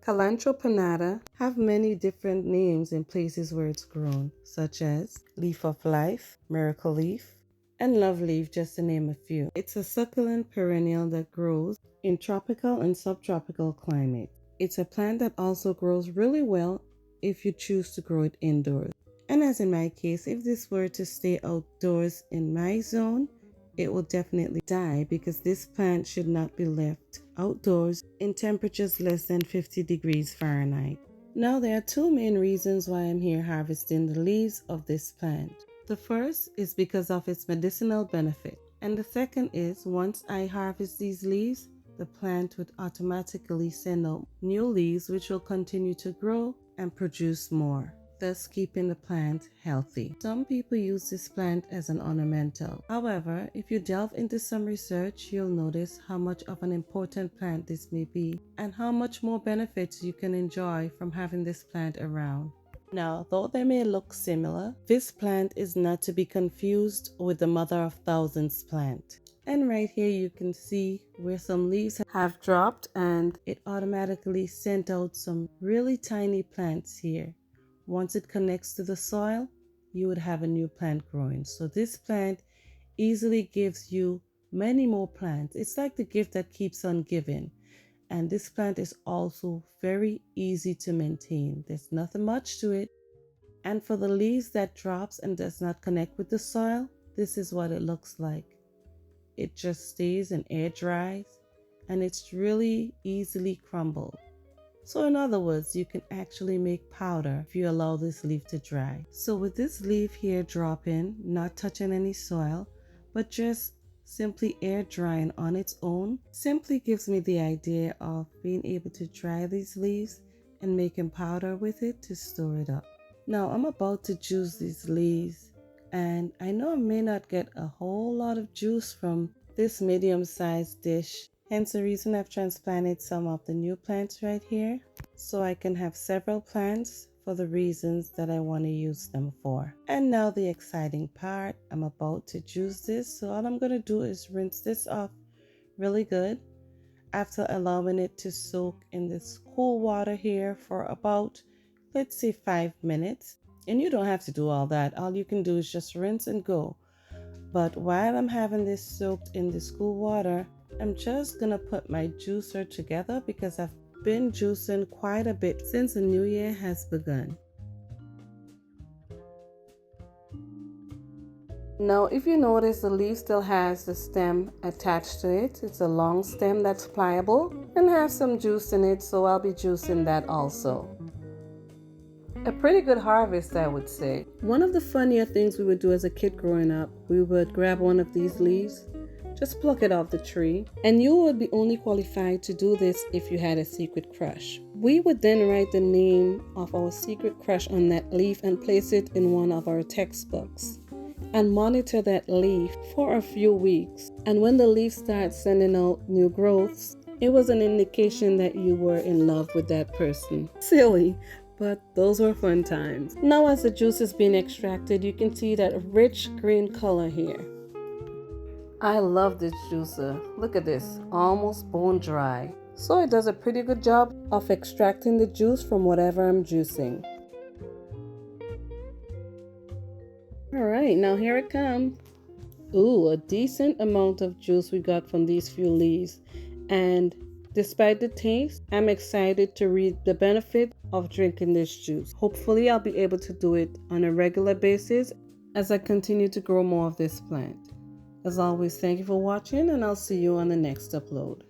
Cilantro pinnata have many different names in places where it's grown, such as leaf of life, miracle leaf, and love leaf, just to name a few. It's a succulent perennial that grows in tropical and subtropical climates. It's a plant that also grows really well if you choose to grow it indoors. And as in my case, if this were to stay outdoors in my zone, it will definitely die because this plant should not be left outdoors in temperatures less than 50 degrees Fahrenheit. Now, there are two main reasons why I'm here harvesting the leaves of this plant. The first is because of its medicinal benefit, and the second is once I harvest these leaves, the plant would automatically send out new leaves which will continue to grow and produce more, thus keeping the plant healthy. Some people use this plant as an ornamental. However, if you delve into some research, you'll notice how much of an important plant this may be and how much more benefits you can enjoy from having this plant around. Now, though they may look similar, this plant is not to be confused with the mother of thousands plant. And right here you can see where some leaves have dropped and it automatically sent out some really tiny plants here. Once it connects to the soil, you would have a new plant growing. So this plant easily gives you many more plants. It's like the gift that keeps on giving. And this plant is also very easy to maintain. There's nothing much to it. And for the leaves that drops and does not connect with the soil, this is what it looks like. It just stays and air dries, and it's really easily crumbled. So in other words, you can actually make powder if you allow this leaf to dry. So with this leaf here dropping, not touching any soil, but just simply air drying on its own, simply gives me the idea of being able to dry these leaves and making powder with it to store it up. Now I'm about to juice these leaves, and I know I may not get a whole lot of juice from this medium-sized dish, hence the reason I've transplanted some of the new plants right here, so I can have several plants for the reasons that I want to use them for. And now the exciting part, I'm about to juice this, so all I'm going to do is rinse this off really good after allowing it to soak in this cool water here for about, let's say, 5 minutes. And you don't have to do all that. All you can do is just rinse and go. But while I'm having this soaked in this cool water, I'm just gonna put my juicer together because I've been juicing quite a bit since the new year has begun. Now, if you notice, the leaf still has the stem attached to it. It's a long stem that's pliable and has some juice in it, so I'll be juicing that also. A pretty good harvest, I would say. One of the funnier things we would do as a kid growing up, we would grab one of these leaves, just pluck it off the tree, and you would be only qualified to do this if you had a secret crush. We would then write the name of our secret crush on that leaf and place it in one of our textbooks and monitor that leaf for a few weeks. And when the leaf starts sending out new growths, it was an indication that you were in love with that person. Silly, but those were fun times. Now as the juice is being extracted, you can see that rich green color here. I love this juicer. Look at this, almost bone dry. So it does a pretty good job of extracting the juice from whatever I'm juicing. Alright, now here it comes. Ooh, a decent amount of juice we got from these few leaves. And despite the taste, I'm excited to reap the benefit of drinking this juice. Hopefully I'll be able to do it on a regular basis as I continue to grow more of this plant. As always, thank you for watching, and I'll see you on the next upload.